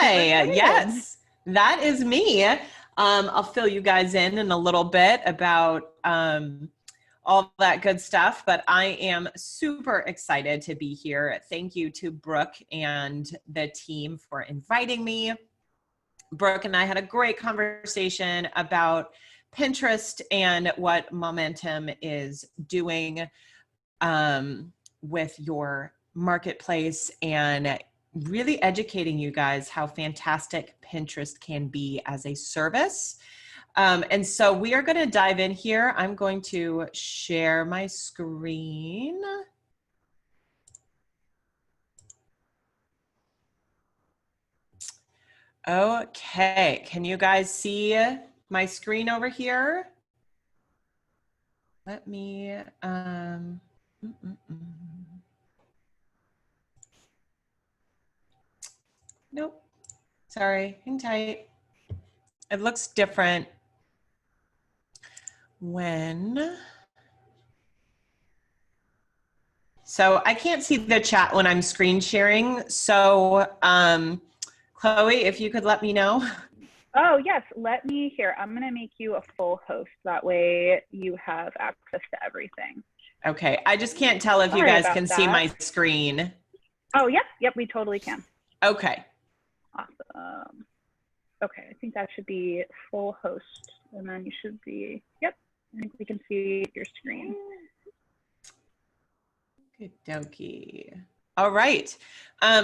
Hi, yes, that is me. I'll fill you guys in a little bit about all that good stuff, but I am super excited to be here. Thank you to Brooke and the team for inviting me. Brooke and I had a great conversation about Pinterest and what Momentum is doing with your marketplace and really educating you guys how fantastic Pinterest can be as a service. And so we are going to dive in here. I'm going to share my screen. Okay, can you guys see my screen over here? Let me, Nope, sorry, hang tight. It looks different so I can't see the chat when I'm screen sharing. So Chloe, if you could let me know. Oh yes, let me here. I'm gonna make you a full host. That way you have access to everything. Okay, I just can't tell if you guys can see my screen. Oh, yep, we totally can. Okay. Awesome. Okay, I think that should be full host. And then you should be, yep, I think we can see your screen. Good dokie. All right.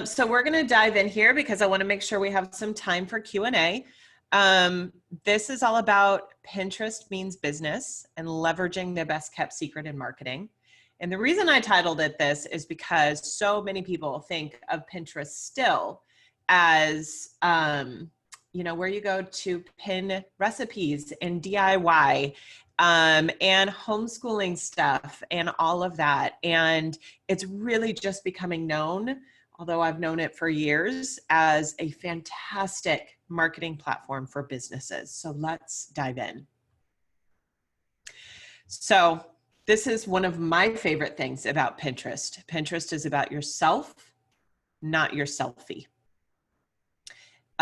So we're going to dive in here because I want to make sure we have some time for Q&A. This is all about Pinterest means business and leveraging the best kept secret in marketing. And the reason I titled it this is because so many people think of Pinterest still as, you know, where you go to pin recipes and DIY and homeschooling stuff and all of that. And it's really just becoming known, although I've known it for years, as a fantastic marketing platform for businesses. So let's dive in. So this is one of my favorite things about Pinterest. Pinterest is about yourself, not your selfie.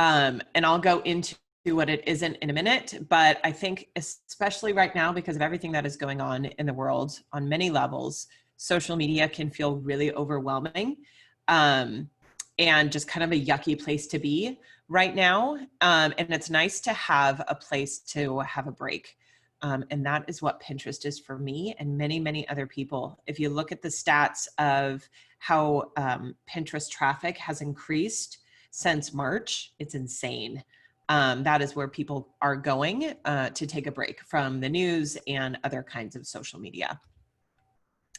And I'll go into what it isn't in a minute, but I think especially right now, because of everything that is going on in the world on many levels, social media can feel really overwhelming and just kind of a yucky place to be right now. And it's nice to have a place to have a break. And that is what Pinterest is for me and many, many other people. If you look at the stats of how Pinterest traffic has increased since March, it's insane. That is where people are going to take a break from the news and other kinds of social media.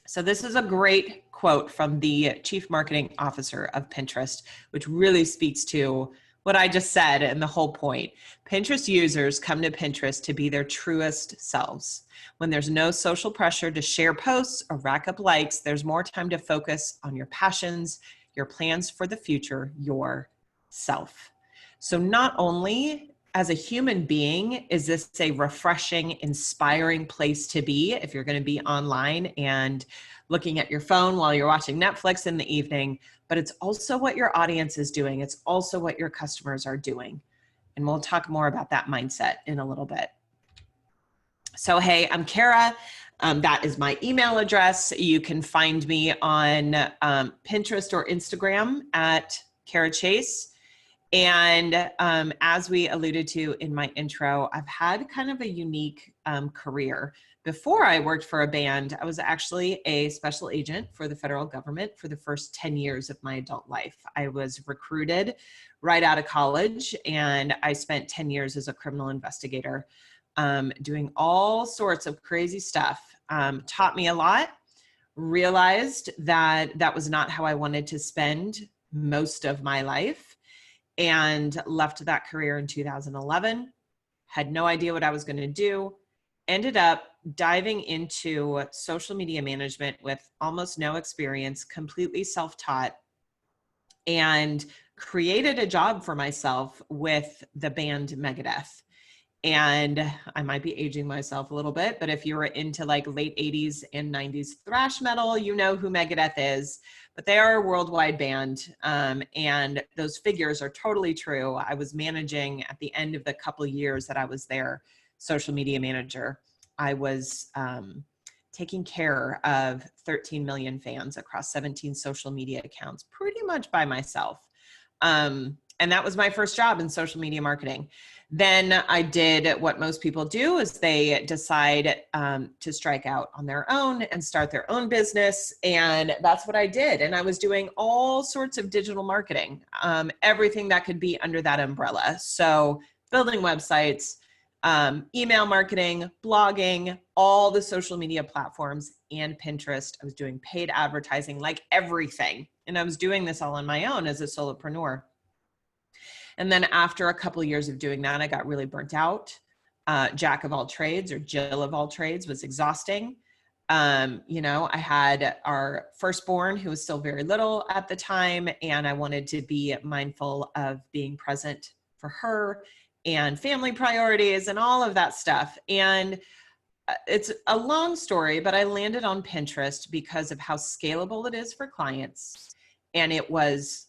So this is a great quote from the Chief Marketing Officer of Pinterest, which really speaks to what I just said and the whole point. Pinterest users come to Pinterest to be their truest selves. When there's no social pressure to share posts or rack up likes, there's more time to focus on your passions, your plans for the future, yourself. So not only as a human being is this a refreshing, inspiring place to be if you're going to be online and looking at your phone while you're watching Netflix in the evening, but it's also what your audience is doing. It's also what your customers are doing. And we'll talk more about that mindset in a little bit. So, hey, I'm Cara. That is my email address. You can find me on Pinterest or Instagram at Cara Chace. And as we alluded to in my intro, I've had kind of a unique career. Before I worked for a band, I was actually a special agent for the federal government for the first 10 years of my adult life. I was recruited right out of college, and I spent 10 years as a criminal investigator doing all sorts of crazy stuff. Taught me a lot, realized that that was not how I wanted to spend most of my life, and left that career in 2011, had no idea what I was going to do, ended up diving into social media management with almost no experience, completely self-taught, and created a job for myself with the band Megadeth. And I might be aging myself a little bit, but if you were into like late 80s and 90s thrash metal, you know who Megadeth is, but they are a worldwide band. And those figures are totally true. I was managing at the end of the couple of years that I was their social media manager. I was taking care of 13 million fans across 17 social media accounts pretty much by myself. And that was my first job in social media marketing. Then I did what most people do is they decide to strike out on their own and start their own business. And that's what I did. And I was doing all sorts of digital marketing, everything that could be under that umbrella. So building websites, email marketing, blogging, all the social media platforms, and Pinterest. I was doing paid advertising, like everything. And I was doing this all on my own as a solopreneur. And then after a couple of years of doing that, I got really burnt out. Jack of all trades, or Jill of all trades, was exhausting. I had our firstborn who was still very little at the time, and I wanted to be mindful of being present for her and family priorities and all of that stuff. And it's a long story, but I landed on Pinterest because of how scalable it is for clients. And it was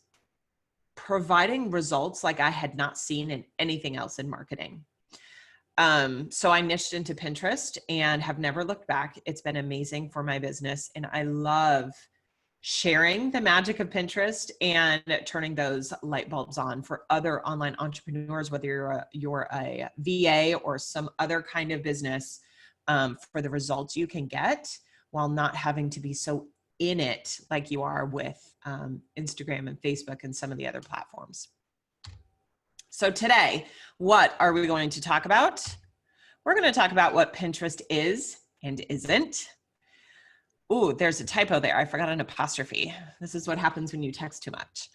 providing results like I had not seen in anything else in marketing. So I niched into Pinterest and have never looked back. It's been amazing for my business. And I love sharing the magic of Pinterest and turning those light bulbs on for other online entrepreneurs, whether you're a VA or some other kind of business, for the results you can get while not having to be so in it like you are with Instagram and Facebook and some of the other platforms. So today, what are we going to talk about? We're going to talk about what Pinterest is and isn't. Ooh, there's a typo there. I forgot an apostrophe. This is what happens when you text too much.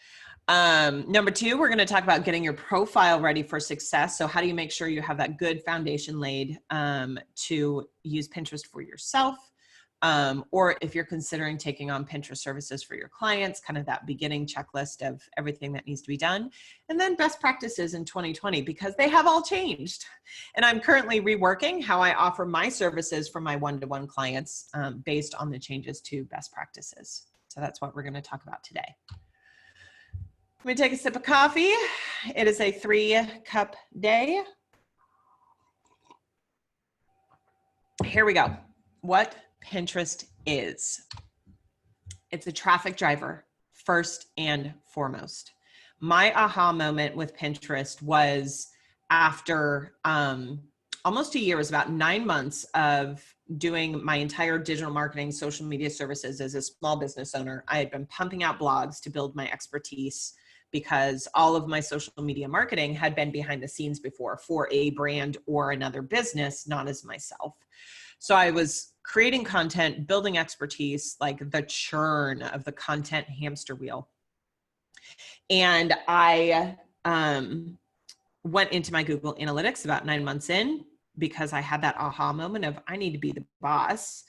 Number two, we're going to talk about getting your profile ready for success. So how do you make sure you have that good foundation laid to use Pinterest for yourself? Or if you're considering taking on Pinterest services for your clients, kind of that beginning checklist of everything that needs to be done. And then best practices in 2020, because they have all changed. And I'm currently reworking how I offer my services for my one-to-one clients based on the changes to best practices. So that's what we're going to talk about today. Let me take a sip of coffee. It is a 3-cup day. Here we go. What Pinterest is. It's a traffic driver, first and foremost. My aha moment with Pinterest was after almost a year, it was about 9 months of doing my entire digital marketing, social media services as a small business owner. I had been pumping out blogs to build my expertise because all of my social media marketing had been behind the scenes before for a brand or another business, not as myself. So I was creating content, building expertise, like the churn of the content hamster wheel. And I went into my Google Analytics about 9 months in because I had that aha moment of I need to be the boss,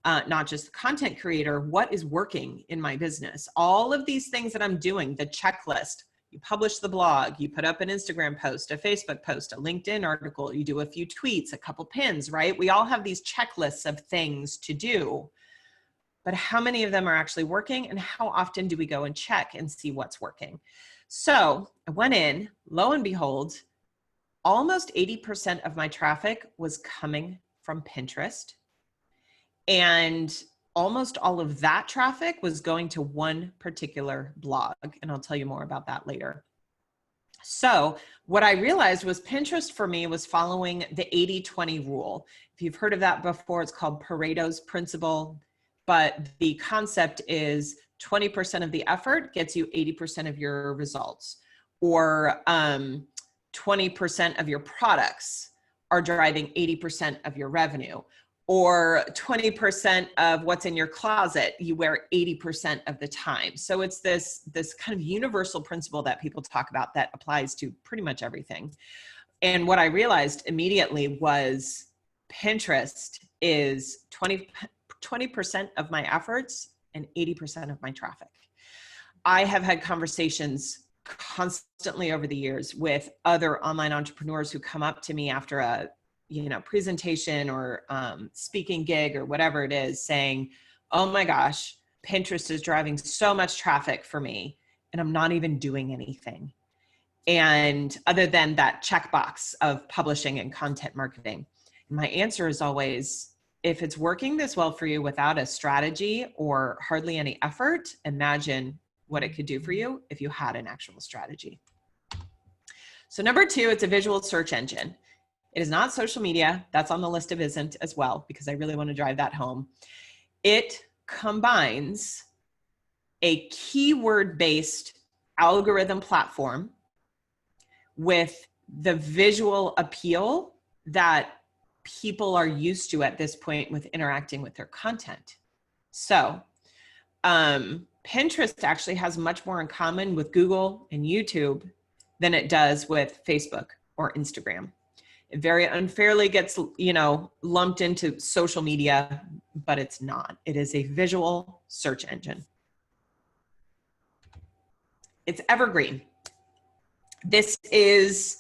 not just the content creator. What is working in my business? All of these things that I'm doing, the checklist. You publish the blog, you put up an Instagram post, a Facebook post, a LinkedIn article, you do a few tweets, a couple pins, right? We all have these checklists of things to do, but how many of them are actually working and how often do we go and check and see what's working? So I went in, lo and behold, almost 80% of my traffic was coming from Pinterest, and almost all of that traffic was going to one particular blog. And I'll tell you more about that later. So what I realized was Pinterest for me was following the 80-20 rule. If you've heard of that before, it's called Pareto's principle. But the concept is 20% of the effort gets you 80% of your results, or 20% of your products are driving 80% of your revenue, or 20% of what's in your closet you wear 80% of the time. So it's this kind of universal principle that people talk about that applies to pretty much everything. And what I realized immediately was Pinterest is 20% of my efforts and 80% of my traffic. I have had conversations constantly over the years with other online entrepreneurs who come up to me after a, presentation or speaking gig or whatever it is, saying, oh my gosh, Pinterest is driving so much traffic for me and I'm not even doing anything. And other than that checkbox of publishing and content marketing, my answer is always, if it's working this well for you without a strategy or hardly any effort, imagine what it could do for you if you had an actual strategy. So number 2, it's a visual search engine. It is not social media. That's on the list of isn't as well, because I really want to drive that home. It combines a keyword-based algorithm platform with the visual appeal that people are used to at this point with interacting with their content. So Pinterest actually has much more in common with Google and YouTube than it does with Facebook or Instagram. It very unfairly gets, lumped into social media, but it's not. It is a visual search engine. It's evergreen. This is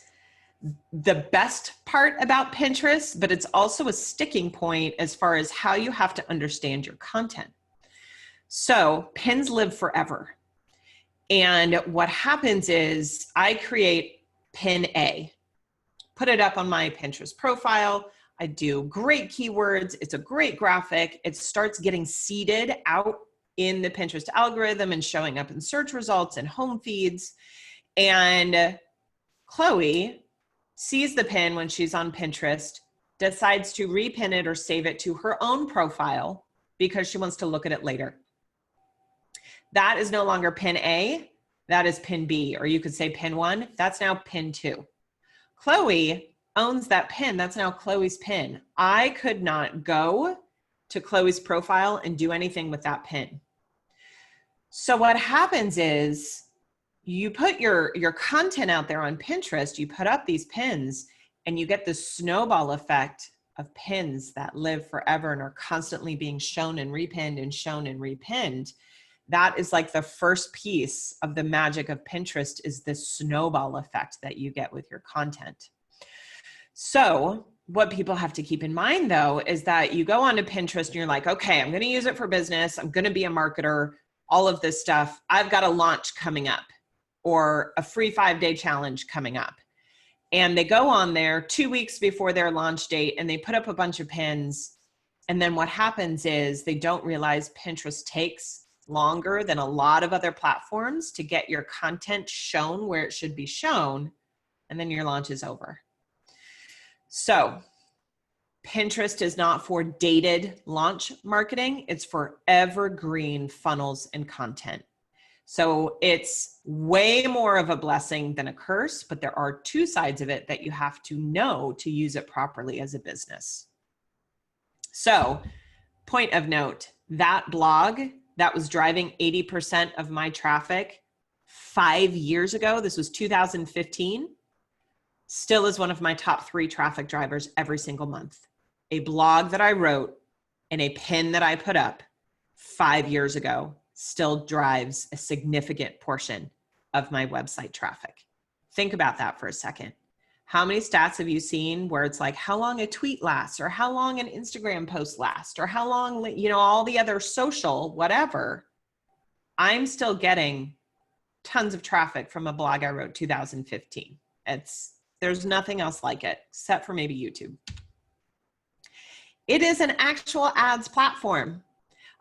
the best part about Pinterest, but it's also a sticking point as far as how you have to understand your content. So pins live forever. And what happens is I create pin A, put it up on my Pinterest profile. I do great keywords. It's a great graphic. It starts getting seeded out in the Pinterest algorithm and showing up in search results and home feeds. And Chloe sees the pin when she's on Pinterest, decides to repin it or save it to her own profile because she wants to look at it later. That is no longer pin A, that is pin B, or you could say pin 1, that's now pin 2. Chloe owns that pin, that's now Chloe's pin. I could not go to Chloe's profile and do anything with that pin. So what happens is you put your content out there on Pinterest, you put up these pins, and you get this snowball effect of pins that live forever and are constantly being shown and repinned and shown and repinned. That is like the first piece of the magic of Pinterest, is this snowball effect that you get with your content. So what people have to keep in mind though, is that you go onto Pinterest and you're like, okay, I'm going to use it for business. I'm going to be a marketer, all of this stuff. I've got a launch coming up or a free 5-day challenge coming up. And they go on there 2 weeks before their launch date and they put up a bunch of pins. And then what happens is they don't realize Pinterest takes longer than a lot of other platforms to get your content shown where it should be shown. And then your launch is over. So Pinterest is not for dated launch marketing. It's for evergreen funnels and content. So it's way more of a blessing than a curse, but there are 2 sides of it that you have to know to use it properly as a business. So, point of note, that blog that was driving 80% of my traffic 5 years ago, this was 2015, still is one of my top 3 traffic drivers every single month. A blog that I wrote and a pin that I put up 5 years ago still drives a significant portion of my website traffic. Think about that for a second. How many stats have you seen where it's like how long a tweet lasts, or how long an Instagram post lasts, or how long, all the other social, whatever? I'm still getting tons of traffic from a blog I wrote 2015. There's nothing else like it except for maybe YouTube. It is an actual ads platform.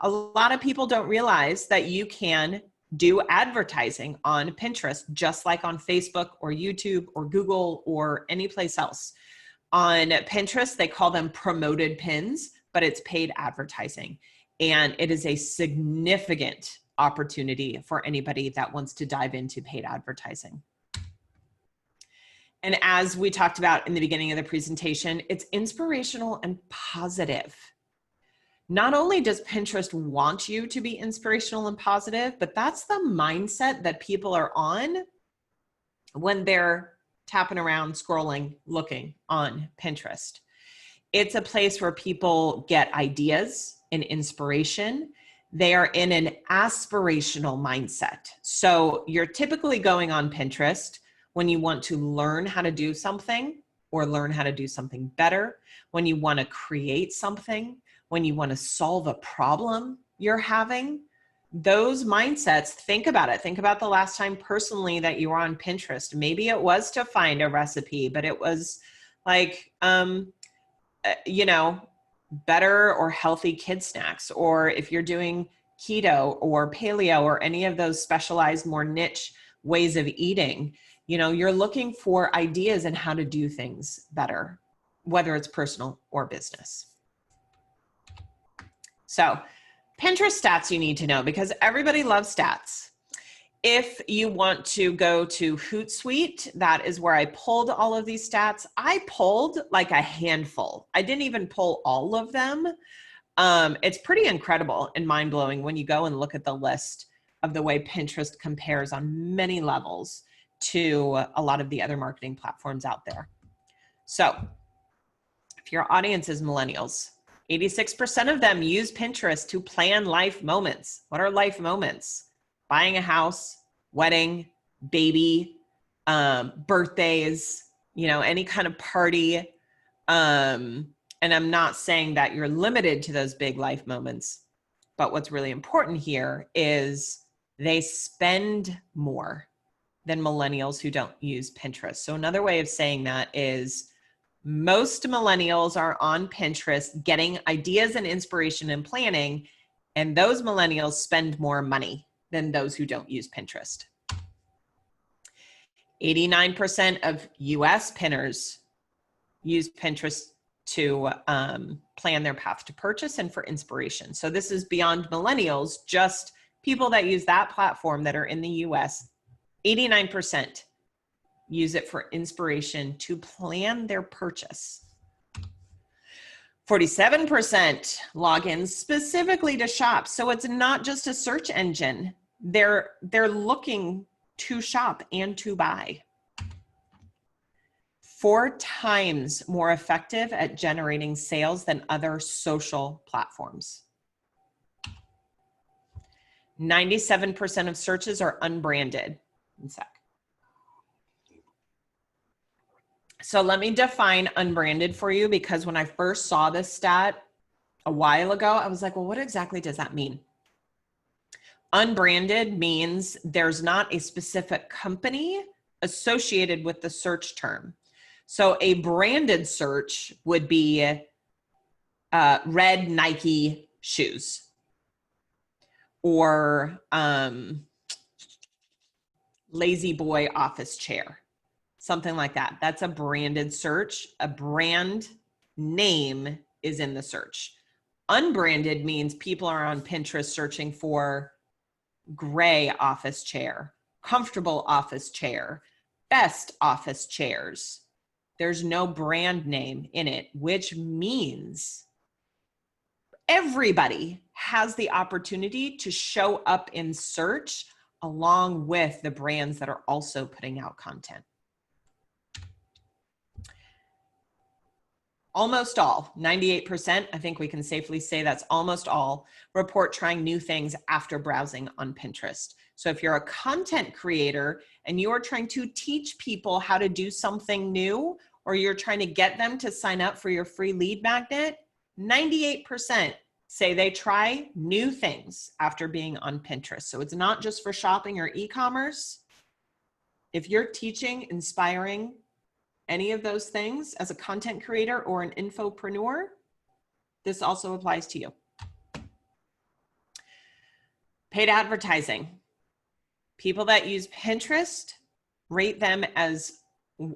A lot of people don't realize that you can do advertising on Pinterest, just like on Facebook or YouTube or Google or any place else. On Pinterest, they call them promoted pins, but it's paid advertising. And it is a significant opportunity for anybody that wants to dive into paid advertising. And as we talked about in the beginning of the presentation, it's inspirational and positive. Not only does Pinterest want you to be inspirational and positive, but that's the mindset that people are on when they're tapping around, scrolling, looking on Pinterest. It's a place where people get ideas and inspiration. They are in an aspirational mindset. So you're typically going on Pinterest when you want to learn how to do something or learn how to do something better, when you want to create something, when you want to solve a problem you're having. Those mindsets, think about it. Think about the last time personally that you were on Pinterest. Maybe it was to find a recipe, but it was like, you know, better or healthy kid snacks. Or if you're doing keto or paleo or any of those specialized, more niche ways of eating, you know, you're looking for ideas and how to do things better, whether it's personal or business. So Pinterest stats you need to know, because everybody loves stats. If you want to go to Hootsuite, that is where I pulled all of these stats. I pulled like a handful. I didn't even pull all of them. It's pretty incredible and mind-blowing when you go and look at the list of the way Pinterest compares on many levels to a lot of the other marketing platforms out there. So if your audience is millennials, 86% of them use Pinterest to plan life moments. What are life moments? Buying a house, wedding, baby, birthdays, you know, any kind of party. And I'm not saying that you're limited to those big life moments, but what's really important here is they spend more than millennials who don't use Pinterest. So another way of saying that is most millennials are on Pinterest getting ideas and inspiration and planning, and those millennials spend more money than those who don't use Pinterest. 89% of US pinners use Pinterest to plan their path to purchase and for inspiration. So this is beyond millennials, just people that use that platform that are in the US. 89% use it for inspiration to plan their purchase. 47% log in specifically to shop. So it's not just a search engine. They're looking to shop and to buy. 4 times more effective at generating sales than other social platforms. 97% of searches are unbranded. One sec. So let me define unbranded for you, because when I first saw this stat a while ago, I was like, well, what exactly does that mean? Unbranded means there's not a specific company associated with the search term. So a branded search would be red Nike shoes, or lazy boy office chair, something like that. That's a branded search. A brand name is in the search. Unbranded means people are on Pinterest searching for gray office chair, comfortable office chair, best office chairs. There's no brand name in it, which means everybody has the opportunity to show up in search along with the brands that are also putting out content. Almost all, 98%, I think we can safely say that's almost all, report trying new things after browsing on Pinterest. So if you're a content creator and you are trying to teach people how to do something new, or you're trying to get them to sign up for your free lead magnet, 98% say they try new things after being on Pinterest. So it's not just for shopping or e-commerce. If you're teaching, inspiring, any of those things as a content creator or an infopreneur, this also applies to you. Paid advertising. People that use Pinterest rate them as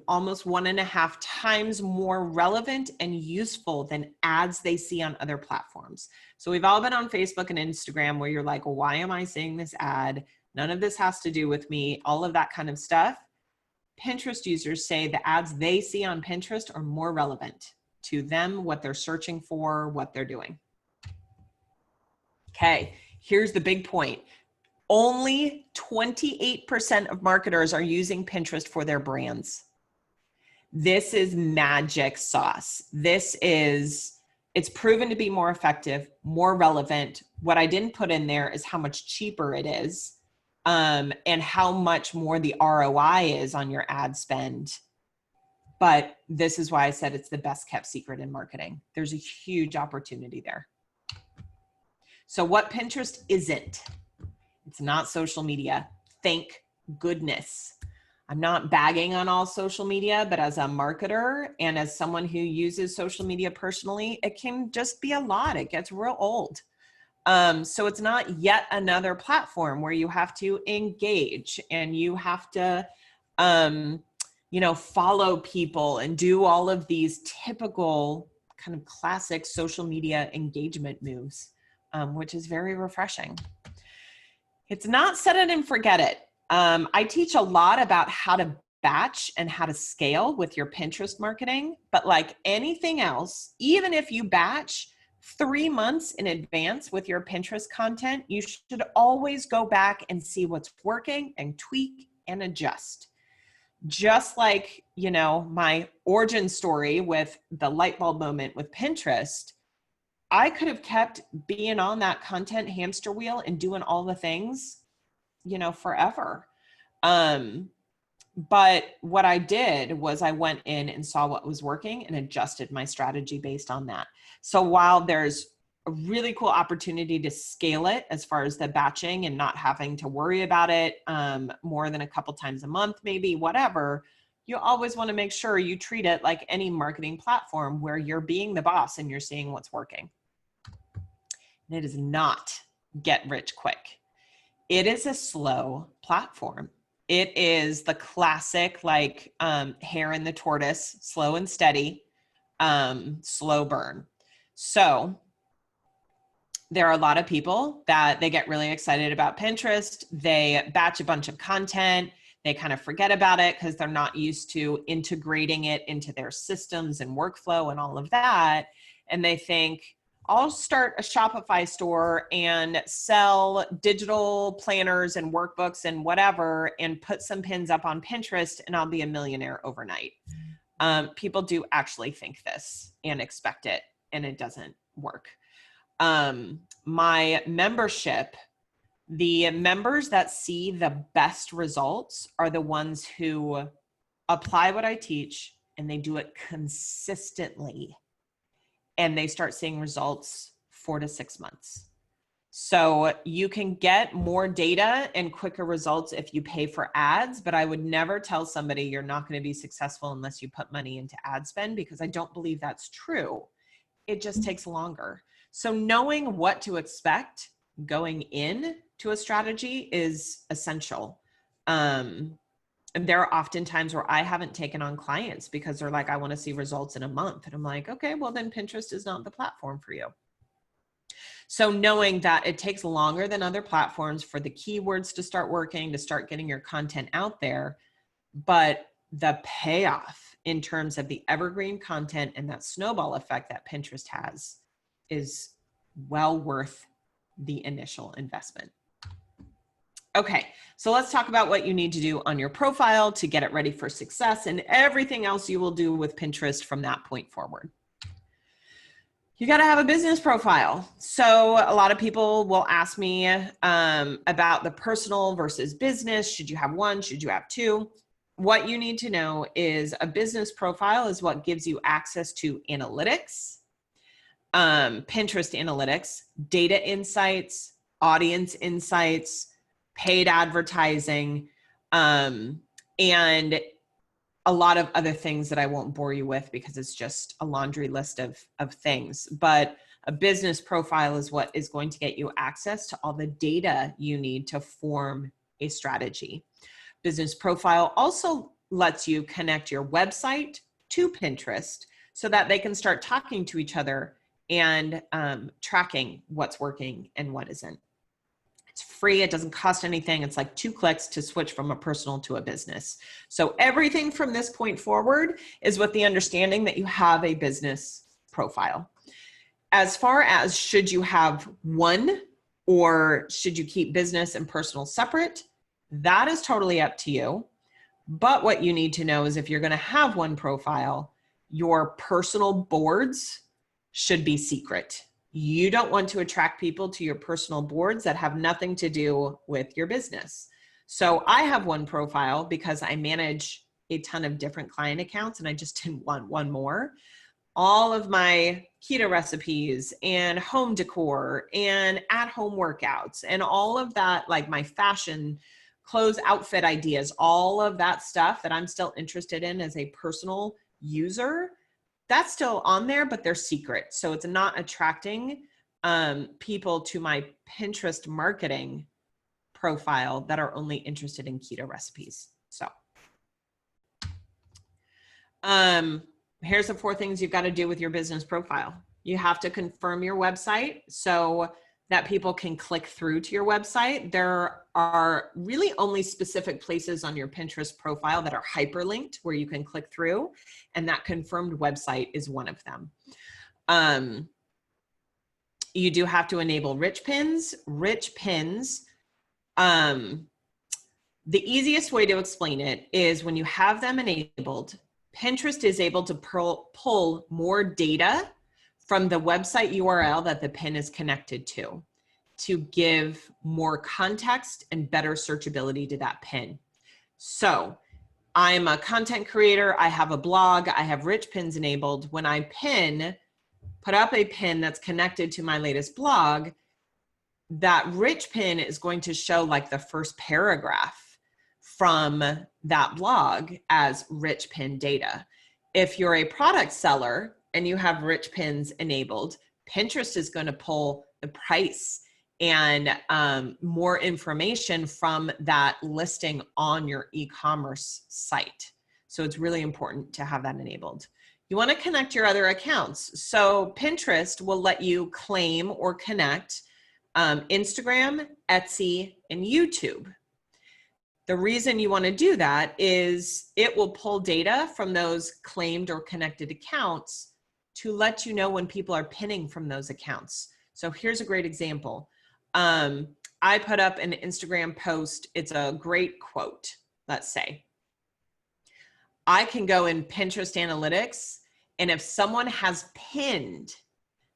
almost 1.5 times more relevant and useful than ads they see on other platforms. So we've all been on Facebook and Instagram where you're like, well, why am I seeing this ad? None of this has to do with me, all of that kind of stuff. Pinterest users say the ads they see on Pinterest are more relevant to them, what they're searching for, what they're doing. Okay, here's the big point. Only 28% of marketers are using Pinterest for their brands. This is magic sauce. This is It's proven to be more effective, more relevant. What I didn't put in there is how much cheaper it is, and how much more the ROI is on your ad spend. But this is why I said it's the best kept secret in marketing. There's a huge opportunity there. So what Pinterest isn't, it's not social media. Thank goodness. I'm not bagging on all social media, but as a marketer and as someone who uses social media personally, it can just be a lot. It gets real old. So it's not yet another platform where you have to engage and you have to, follow people and do all of these typical kind of classic social media engagement moves, which is very refreshing. It's not set it and forget it. I teach a lot about how to batch and how to scale with your Pinterest marketing, but like anything else, even if you batch 3 months in advance with your Pinterest content, you should always go back and see what's working and tweak and adjust. Just like, my origin story with the light bulb moment with Pinterest, I could have kept being on that content hamster wheel and doing all the things, forever. But what I did was I went in and saw what was working and adjusted my strategy based on that. So while there's a really cool opportunity to scale it as far as the batching and not having to worry about it more than a couple times a month, maybe whatever, you always want to make sure you treat it like any marketing platform where you're being the boss and you're seeing what's working. And it is not get rich quick. It is a slow platform. It is the classic, hare and the tortoise, slow and steady, slow burn. So there are a lot of people that they get really excited about Pinterest. They batch a bunch of content. They kind of forget about it because they're not used to integrating it into their systems and workflow and all of that. And they think, I'll start a Shopify store and sell digital planners and workbooks and whatever, and put some pins up on Pinterest and I'll be a millionaire overnight. People do actually think this and expect it, and it doesn't work. My membership, the members that see the best results are the ones who apply what I teach and they do it consistently. And they start seeing results 4 to 6 months. So you can get more data and quicker results if you pay for ads, but I would never tell somebody you're not going to be successful unless you put money into ad spend, because I don't believe that's true. It just takes longer. So knowing what to expect going in to a strategy is essential. And there are often times where I haven't taken on clients because they're like, I want to see results in a month. And I'm like, okay, well then Pinterest is not the platform for you. So knowing that it takes longer than other platforms for the keywords to start working, to start getting your content out there, but the payoff in terms of the evergreen content and that snowball effect that Pinterest has is well worth the initial investment. Okay, so let's talk about what you need to do on your profile to get it ready for success and everything else you will do with Pinterest from that point forward. You got to have a business profile. So a lot of people will ask me about the personal versus business. Should you have one? Should you have two? What you need to know is a business profile is what gives you access to analytics, Pinterest analytics, data insights, audience insights, paid advertising, and a lot of other things that I won't bore you with because it's just a laundry list of things. But a business profile is what is going to get you access to all the data you need to form a strategy. Business profile also lets you connect your website to Pinterest so that they can start talking to each other and tracking what's working and what isn't. It's free. It doesn't cost anything. It's like 2 clicks to switch from a personal to a business. So everything from this point forward is with the understanding that you have a business profile. As far as should you have one or should you keep business and personal separate, that is totally up to you. But what you need to know is if you're going to have one profile, your personal boards should be secret. You don't want to attract people to your personal boards that have nothing to do with your business. So I have one profile because I manage a ton of different client accounts and I just didn't want one more. All of my keto recipes and home decor and at-home workouts and all of that, like my fashion, clothes, outfit ideas, all of that stuff that I'm still interested in as a personal user, that's still on there, but they're secret. So it's not attracting people to my Pinterest marketing profile that are only interested in keto recipes. So here's the 4 things you've got to do with your business profile. You have to confirm your website so that people can click through to your website. There are really only specific places on your Pinterest profile that are hyperlinked where you can click through, and that confirmed website is one of them. You do have to enable rich pins. Rich pins, the easiest way to explain it is when you have them enabled, Pinterest is able to pull more data from the website URL that the pin is connected to give more context and better searchability to that pin. So I'm a content creator, I have a blog, I have rich pins enabled. When I put up a pin that's connected to my latest blog, that rich pin is going to show like the first paragraph from that blog as rich pin data. If you're a product seller and you have rich pins enabled, Pinterest is going to pull the price and more information from that listing on your e-commerce site. So it's really important to have that enabled. You want to connect your other accounts. So Pinterest will let you claim or connect Instagram, Etsy, and YouTube. The reason you want to do that is it will pull data from those claimed or connected accounts to let you know when people are pinning from those accounts. So here's a great example. I put up an Instagram post. It's a great quote, let's say. I can go in Pinterest Analytics, and if someone has pinned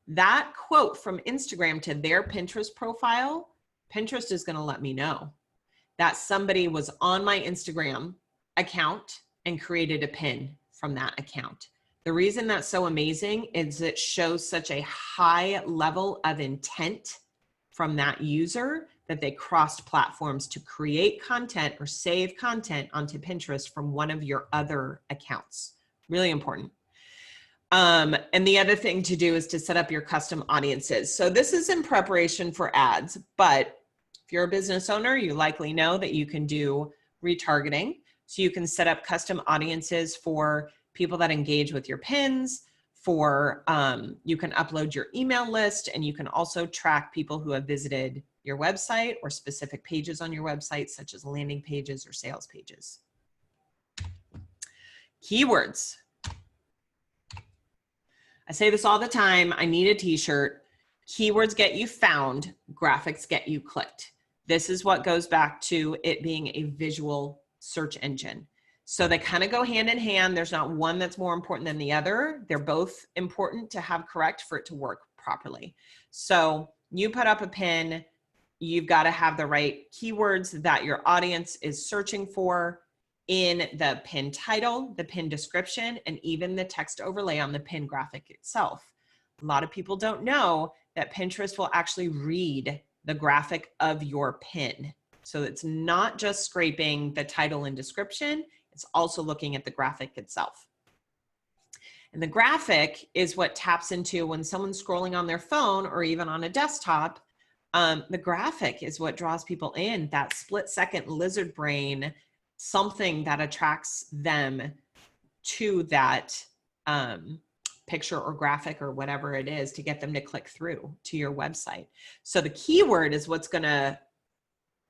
that quote from Instagram to their Pinterest profile, Pinterest is going to let me know that somebody was on my Instagram account and created a pin from that account. The reason that's so amazing is it shows such a high level of intent from that user that they crossed platforms to create content or save content onto Pinterest from one of your other accounts. Really important. And the other thing to do is to set up your custom audiences. So this is in preparation for ads, but if you're a business owner, you likely know that you can do retargeting. So you can set up custom audiences for people that engage with your pins, you can upload your email list, and you can also track people who have visited your website or specific pages on your website, such as landing pages or sales pages. Keywords. I say this all the time. I need a t-shirt. Keywords get you found, graphics get you clicked. This is what goes back to it being a visual search engine. So they kind of go hand in hand. There's not one that's more important than the other. They're both important to have correct for it to work properly. So you put up a pin, you've got to have the right keywords that your audience is searching for in the pin title, the pin description, and even the text overlay on the pin graphic itself. A lot of people don't know that Pinterest will actually read the graphic of your pin. So it's not just scraping the title and description, it's also looking at the graphic itself. And the graphic is what taps into when someone's scrolling on their phone or even on a desktop. The graphic is what draws people in, that split-second lizard brain, something that attracts them to that picture or graphic or whatever it is to get them to click through to your website. So the keyword is what's going to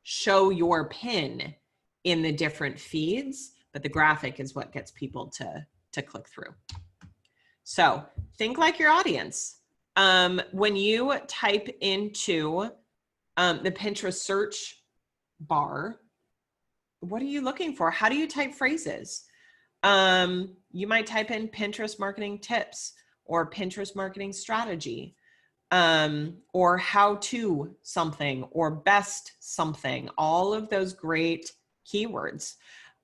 show your pin in the different feeds, but the graphic is what gets people to click through. So think like your audience. When you type into the Pinterest search bar, what are you looking for? How do you type phrases? You might type in Pinterest marketing tips or Pinterest marketing strategy, or how to something or best something, all of those great keywords.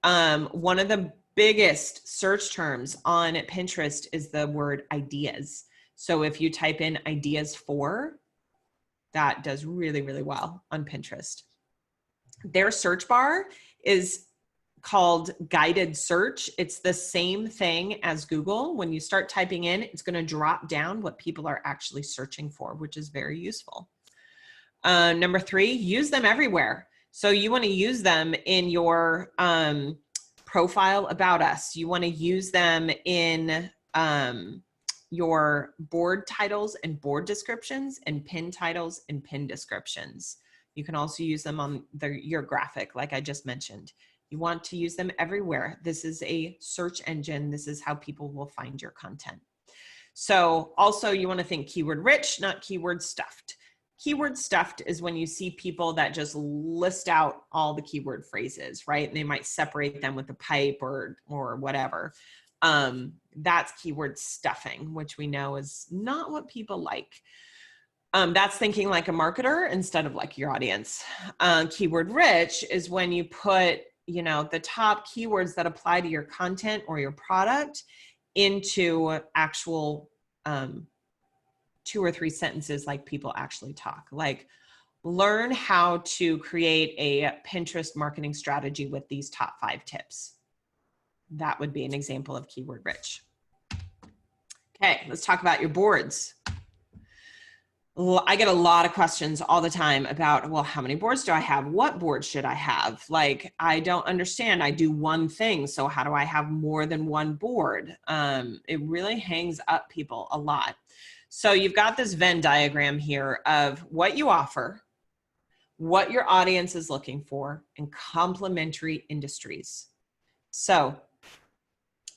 One of the biggest search terms on Pinterest is the word ideas. So if you type in ideas for, that does really, really well on Pinterest. Their search bar is called guided search. It's the same thing as Google. When you start typing in, it's going to drop down what people are actually searching for, which is very useful. Number 3, use them everywhere. So you want to use them in your profile about us. You want to use them in your board titles and board descriptions, and pin titles and pin descriptions. You can also use them on your graphic, like I just mentioned. You want to use them everywhere. This is a search engine. This is how people will find your content. So also you want to think keyword rich, not keyword stuffed. Keyword stuffed is when you see people that just list out all the keyword phrases, right? And they might separate them with a pipe or whatever. That's keyword stuffing, which we know is not what people like. That's thinking like a marketer instead of like your audience. Keyword rich is when you put, you know, the top keywords that apply to your content or your product into actual 2 or 3 sentences like people actually talk. Like, learn how to create a Pinterest marketing strategy with these top 5 tips. That would be an example of keyword rich. Okay, let's talk about your boards. I get a lot of questions all the time about, well, how many boards do I have? What board should I have? Like, I don't understand. I do one thing. So how do I have more than one board? It really hangs up people a lot. So you've got this Venn diagram here of what you offer, what your audience is looking for, and complementary industries. So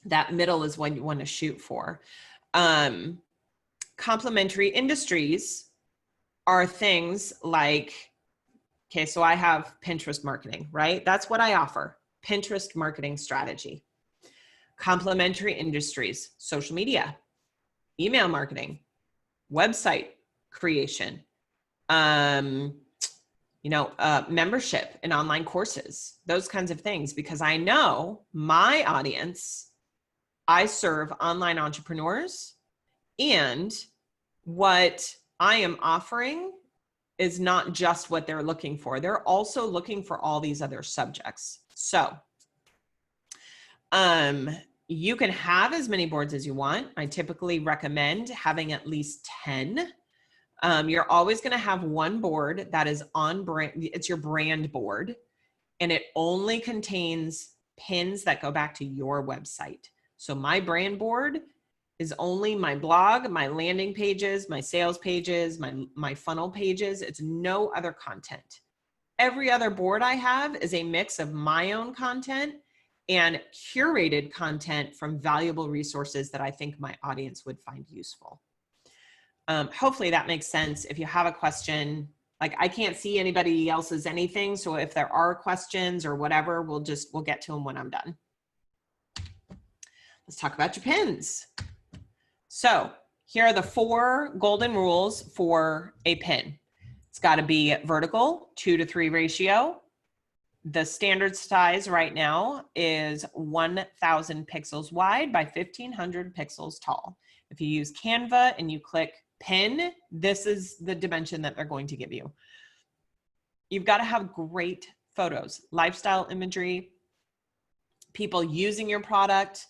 that middle is what you want to shoot for. Complementary industries are things like, okay, so I have Pinterest marketing, right? That's what I offer, Pinterest marketing strategy. Complementary industries, social media, email marketing, website creation, membership and online courses, those kinds of things, because I know my audience, I serve online entrepreneurs, and what I am offering is not just what they're looking for. They're also looking for all these other subjects. So you can have as many boards as you want. I typically recommend having at least 10. You're always going to have one board that is on brand. It's your brand board, and it only contains pins that go back to your website. So my brand board is only my blog, my landing pages, my sales pages, my funnel pages. It's no other content. Every other board I have is a mix of my own content and curated content from valuable resources that I think my audience would find useful. Hopefully that makes sense. If you have a question, like, I can't see anybody else's anything. So if there are questions or whatever, we'll get to them when I'm done. Let's talk about your pins. So here are the 4 golden rules for a pin. It's got to be vertical, 2:3 ratio. The standard size right now is 1,000 pixels wide by 1,500 pixels tall. If you use Canva and you click pin, this is the dimension that they're going to give you. You've got to have great photos, lifestyle imagery, people using your product,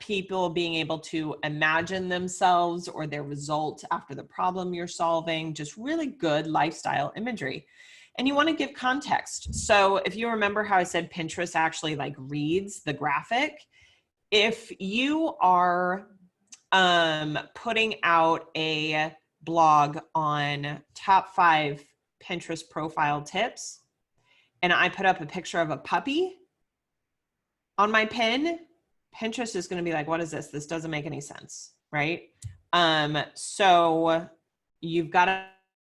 people being able to imagine themselves or their result after the problem you're solving, just really good lifestyle imagery. And you want to give context. So if you remember how I said Pinterest actually like reads the graphic, if you are putting out a blog on top 5 Pinterest profile tips, and I put up a picture of a puppy on my pin, Pinterest is going to be like, what is this? This doesn't make any sense, right? So you've got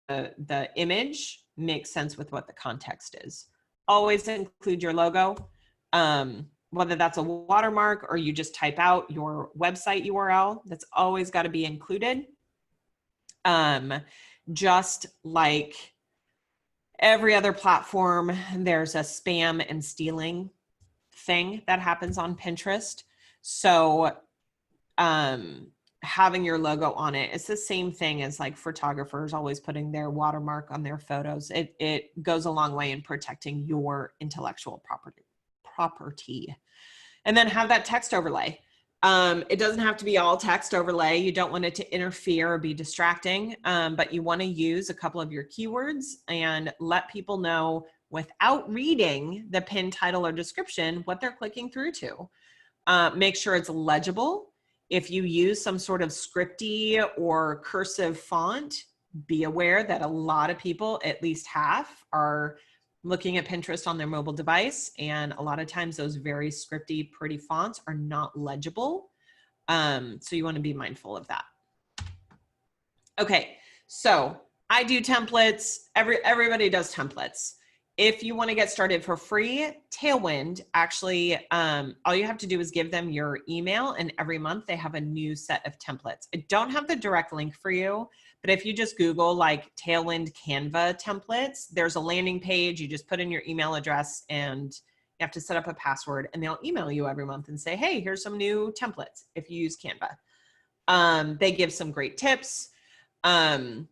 the image make sense with what the context is. Always include your logo. whether that's a watermark or you just type out your website URL, that's always got to be included. Just like every other platform, there's a spam and stealing thing that happens on Pinterest. So having your logo on it, it's the same thing as like photographers always putting their watermark on their photos. It goes a long way in protecting your intellectual property. And then have that text overlay. It doesn't have to be all text overlay. You don't want it to interfere or be distracting, but you want to use a couple of your keywords and let people know without reading the pin title or description what they're clicking through to. Make sure it's legible. If you use some sort of scripty or cursive font, be aware that a lot of people, at least half, are looking at Pinterest on their mobile device. And a lot of times those very scripty, pretty fonts are not legible. So you want to be mindful of that. Okay, so I do templates. Everybody does templates. If you want to get started for free, Tailwind, actually, all you have to do is give them your email, and every month they have a new set of templates. I don't have the direct link for you, but if you just Google like Tailwind Canva templates, there's a landing page. You just put in your email address and you have to set up a password, and they'll email you every month and say, hey, here's some new templates if you use Canva. They give some great tips. So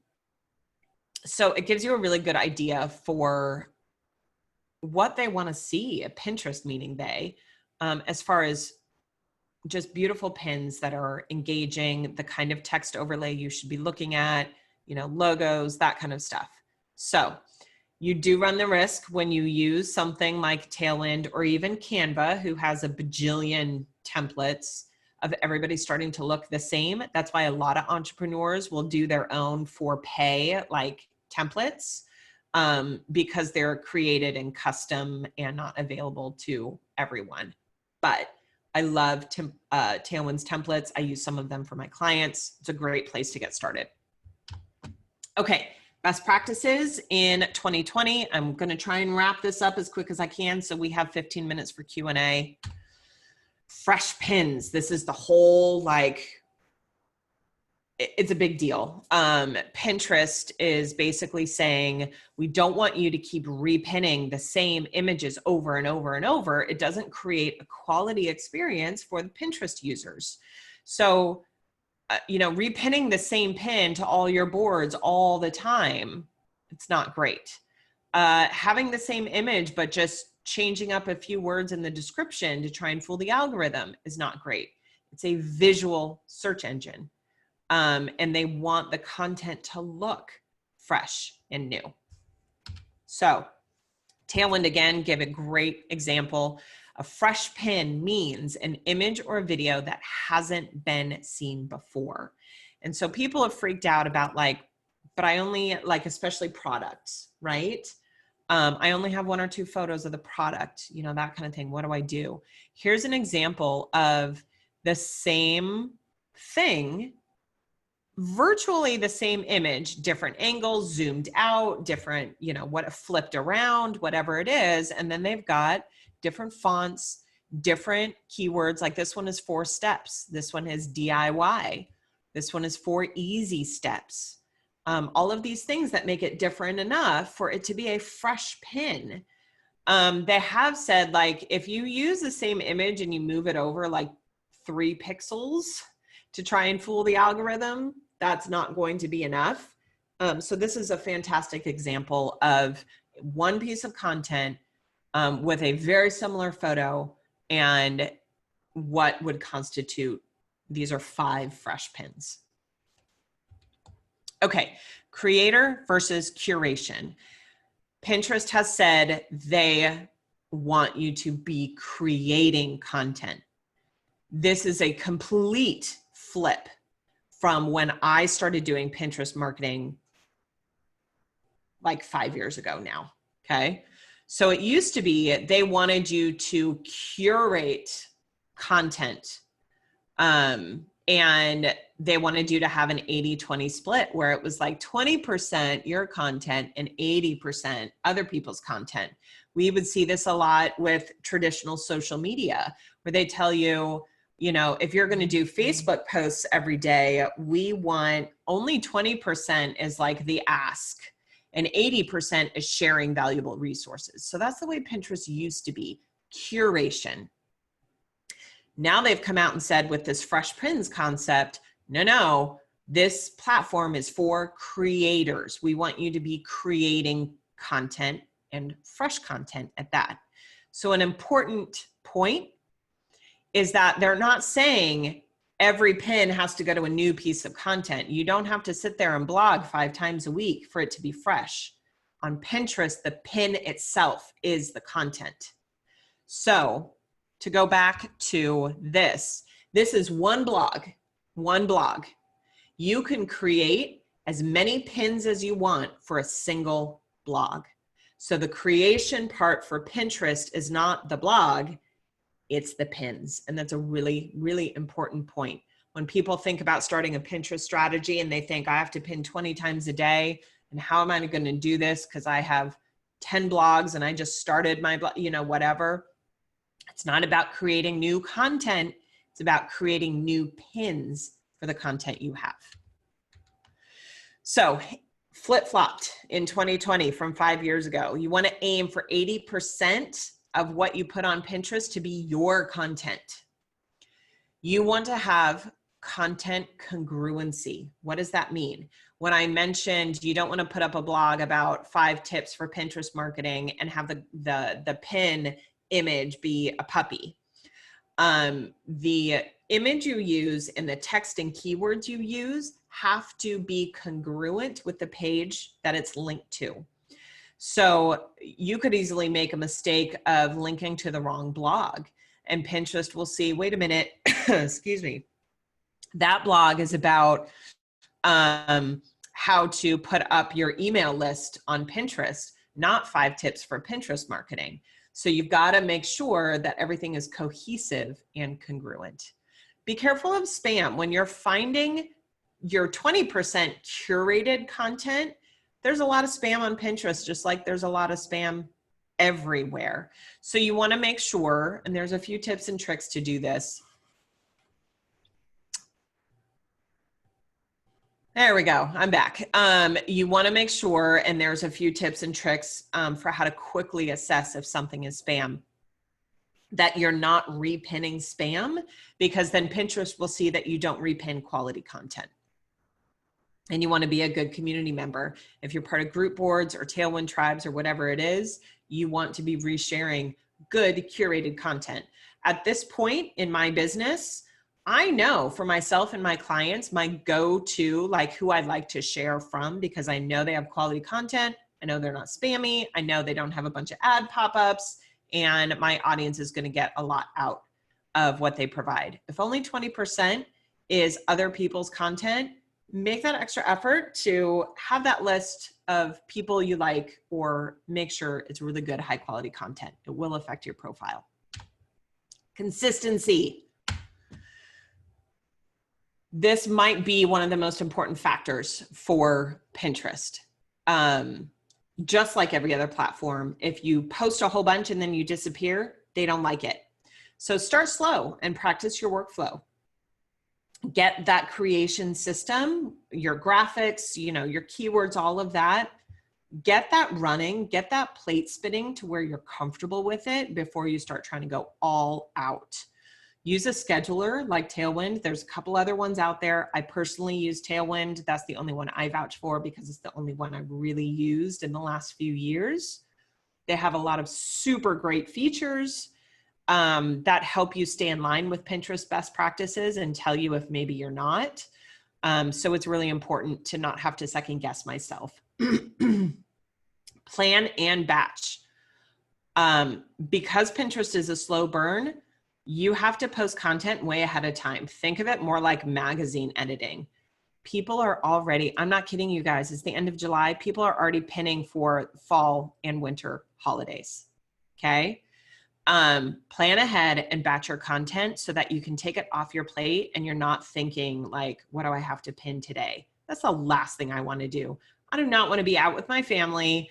it gives you a really good idea for what they want to see at Pinterest meeting day, as far as just beautiful pins that are engaging, the kind of text overlay you should be looking at, you know, logos, that kind of stuff. So you do run the risk when you use something like Tailwind or even Canva, who has a bajillion templates, of everybody starting to look the same. That's why a lot of entrepreneurs will do their own for pay, like templates, because they're created and custom and not available to everyone. But I love Tailwind's templates. I use some of them for my clients. It's a great place to get started. Okay, best practices in 2020. I'm going to try and wrap this up as quick as I can so we have 15 minutes for Q&A. Fresh pins. This is the whole, like, it's a big deal. Pinterest is basically saying, we don't want you to keep repinning the same images over and over and over. It doesn't create a quality experience for the Pinterest users. So, you know, repinning the same pin to all your boards all the time, it's not great. Having the same image, but just changing up a few words in the description to try and fool the algorithm is not great. It's a visual search engine. And they want the content to look fresh and new. So Tailwind, again, give a great example. A fresh pin means an image or a video that hasn't been seen before. And so people have freaked out about, like, but I only, like, especially products, right? I only have 1 or 2 photos of the product, you know, that kind of thing. What do I do? Here's an example of the same thing, virtually the same image, different angles, zoomed out, different, you know, what flipped around, whatever it is. And then they've got different fonts, different keywords. Like this one is 4 steps. This one is DIY. This one is 4 easy steps. All of these things that make it different enough for it to be a fresh pin. They have said, like, if you use the same image and you move it over like 3 pixels to try and fool the algorithm, that's not going to be enough. So this is a fantastic example of one piece of content with a very similar photo and what would constitute, these are 5 fresh pins. Okay, creator versus curation. Pinterest has said they want you to be creating content. This is a complete flip from when I started doing Pinterest marketing like 5 years ago now, okay? So it used to be they wanted you to curate content, and they wanted you to have an 80-20 split where it was like 20% your content and 80% other people's content. We would see this a lot with traditional social media, where they tell you, you know, if you're going to do Facebook posts every day, we want only 20% is like the ask, and 80% is sharing valuable resources. So that's the way Pinterest used to be, curation. Now they've come out and said with this fresh pins concept, no, this platform is for creators. We want you to be creating content, and fresh content at that. So an important point is that they're not saying every pin has to go to a new piece of content. You don't have to sit there and blog 5 times a week for it to be fresh. On Pinterest, the pin itself is the content. So to go back to this is one blog. You can create as many pins as you want for a single blog. So the creation part for Pinterest is not the blog, it's the pins. And that's a really, really important point. When people think about starting a Pinterest strategy and they think I have to pin 20 times a day, and how am I going to do this? Because I have 10 blogs and I just started my blog, you know, whatever. It's not about creating new content. It's about creating new pins for the content you have. So flip-flopped in 2020 from 5 years ago. You want to aim for 80% of what you put on Pinterest to be your content. You want to have content congruency. What does that mean? When I mentioned you don't want to put up a blog about 5 tips for Pinterest marketing and have the pin image be a puppy. The image you use and the text and keywords you use have to be congruent with the page that it's linked to. So you could easily make a mistake of linking to the wrong blog, and Pinterest will see, wait a minute, excuse me, that blog is about how to put up your email list on Pinterest, not 5 tips for Pinterest marketing. So you've got to make sure that everything is cohesive and congruent. Be careful of spam. When you're finding your 20% curated content, there's a lot of spam on Pinterest, just like there's a lot of spam everywhere. So you want to make sure, and there's a few tips and tricks to do this. There we go. I'm back. You want to make sure, and there's a few tips and tricks for how to quickly assess if something is spam, that you're not repinning spam, because then Pinterest will see that you don't repin quality content. And you want to be a good community member. If you're part of group boards or Tailwind tribes or whatever it is, you want to be resharing good curated content. At this point in my business, I know for myself and my clients, my go-to, like who I'd like to share from, because I know they have quality content. I know they're not spammy. I know they don't have a bunch of ad pop-ups, and my audience is going to get a lot out of what they provide. If only 20% is other people's content, make that extra effort to have that list of people you like, or make sure it's really good, high quality content. It will affect your profile. Consistency. This might be one of the most important factors for Pinterest. Just like every other platform, if you post a whole bunch and then you disappear, they don't like it. So start slow and practice your workflow. Get that creation system, your graphics, you know, your keywords, all of that. Get that running, get that plate spinning to where you're comfortable with it before you start trying to go all out. Use a scheduler like Tailwind. There's a couple other ones out there. I personally use Tailwind. That's the only one I vouch for because it's the only one I've really used in the last few years. They have a lot of super great features that help you stay in line with Pinterest best practices and tell you if maybe you're not. So it's really important to not have to second guess myself. Plan and batch. Because Pinterest is a slow burn, you have to post content way ahead of time. Think of it more like magazine editing. People are already, I'm not kidding you guys, it's the end of July. People are already pinning for fall and winter holidays, okay? Plan ahead and batch your content so that you can take it off your plate and you're not thinking like, what do I have to pin today? That's the last thing I want to do. I do not want to be out with my family,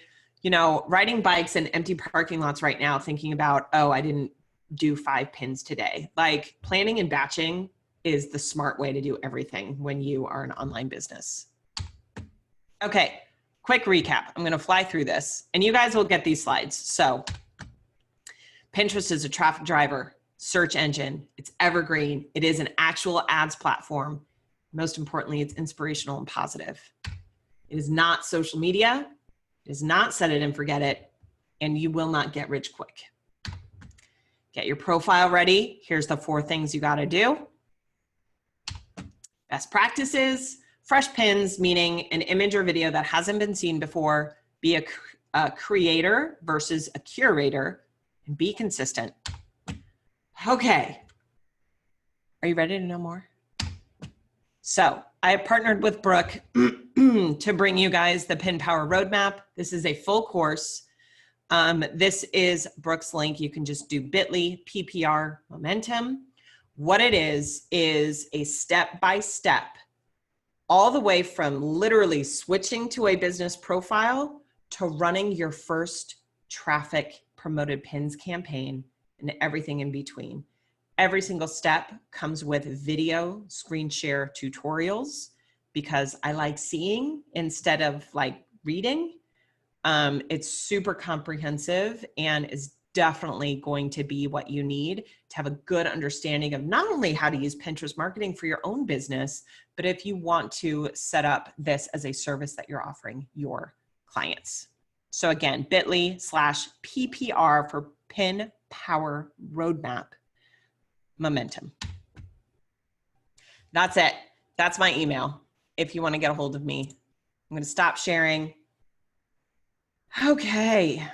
riding bikes in empty parking lots right now, thinking about, oh, I didn't do 5 pins today. Like, planning and batching is the smart way to do everything when you are an online business. Okay, quick recap. I'm going to fly through this and you guys will get these slides. So Pinterest is a traffic driver, search engine. It's evergreen. It is an actual ads platform. Most importantly, it's inspirational and positive. It is not social media. It is not set it and forget it. And you will not get rich quick. Get your profile ready. Here's the 4 things you got to do. Best practices, fresh pins, meaning an image or video that hasn't been seen before. Be a creator versus a curator, and be consistent. Okay. Are you ready to know more? So I have partnered with Brooke to bring you guys the Pin Power Roadmap. This is a full course. This is Brooke's link. You can just do bit.ly PPR momentum. What it is a step-by-step, all the way from literally switching to a business profile to running your first traffic promoted pins campaign and everything in between. Every single step comes with video screen share tutorials because I like seeing instead of like reading. It's super comprehensive and is definitely going to be what you need to have a good understanding of not only how to use Pinterest marketing for your own business, but if you want to set up this as a service that you're offering your clients. So again, bit.ly/PPR for Pin Power Roadmap Momentum. That's it. That's my email. If you want to get a hold of me, I'm going to stop sharing. Okay.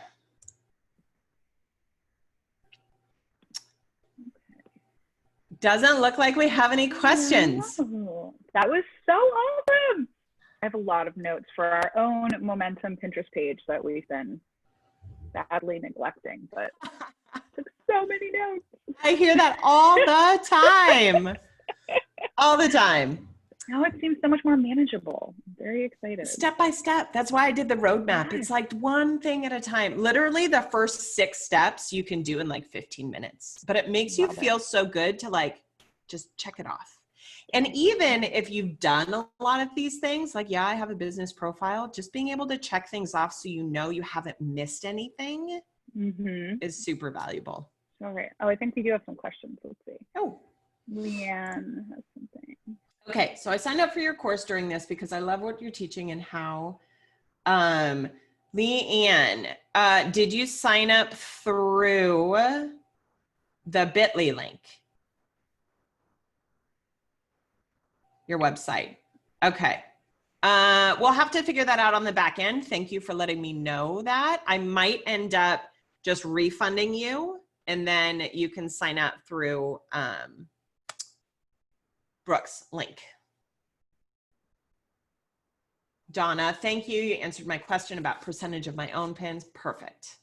Doesn't look like we have any questions. Oh, that was so awesome. I have a lot of notes for our own Momentum Pinterest page that we've been badly neglecting, but took so many notes. I hear that all the time. All the time. Now it seems so much more manageable. I'm very excited. Step by step. That's why I did the roadmap. Yes. It's like one thing at a time. Literally the first 6 steps you can do in like 15 minutes, but it makes you feel so good to like, just check it off. And even if you've done a lot of these things, like, yeah, I have a business profile, just being able to check things off so you know you haven't missed anything is super valuable. All right. Oh, I think we do have some questions. Let's see. Oh, Leanne has something. Okay, so I signed up for your course during this because I love what you're teaching and how. Leanne, did you sign up through the bit.ly link? Your website. Okay. We'll have to figure that out on the back end. Thank you for letting me know that. I might end up just refunding you and then you can sign up through Brooke's link. Donna, thank you. You answered my question about percentage of my own pins. Perfect.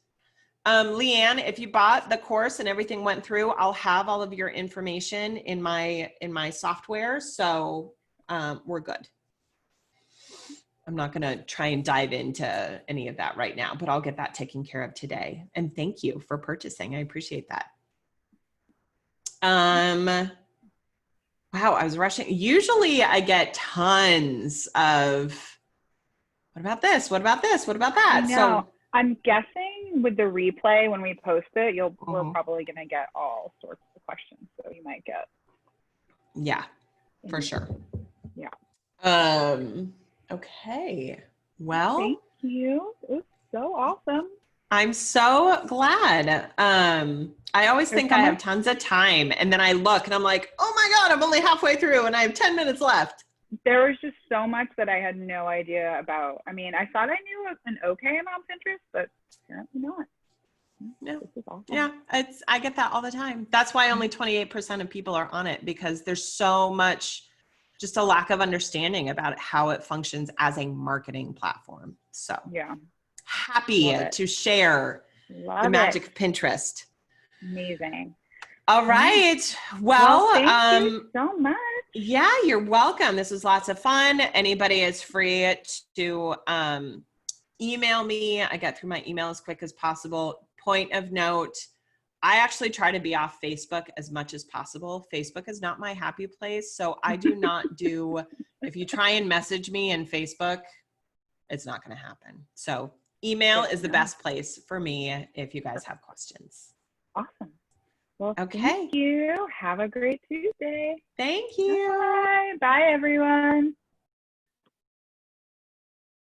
Leanne, if you bought the course and everything went through, I'll have all of your information in my software. So we're good. I'm not going to try and dive into any of that right now, but I'll get that taken care of today. And thank you for purchasing. I appreciate that. Wow, I was rushing. Usually I get tons of, what about this? What about this? What about that? So I'm guessing with the replay, when we post it, we're probably going to get all sorts of questions. So you might get. Yeah, for sure. Yeah. Okay. Well, thank you. It was so awesome. I'm so glad. I always think I have tons of time and then I look and I'm like, oh my God, I'm only halfway through and I have 10 minutes left. There was just so much that I had no idea about. I mean, I thought I knew an okay amount of Pinterest, but apparently not. Yeah. This is awesome. Yeah, I get that all the time. That's why only 28% of people are on it, because there's so much, just a lack of understanding about how it functions as a marketing platform. So yeah, happy to share the magic of Pinterest. Amazing. All right. Well, thank you so much. Yeah, you're welcome. This was lots of fun. Anybody is free to email me. I get through my email as quick as possible. Point of note, I actually try to be off Facebook as much as possible. Facebook is not my happy place. So I do not do, if you try and message me in Facebook, it's not going to happen. So email is the best place for me if you guys have questions. Awesome. Well, okay. Thank you. Have a great Tuesday. Thank you. Bye. Bye, everyone.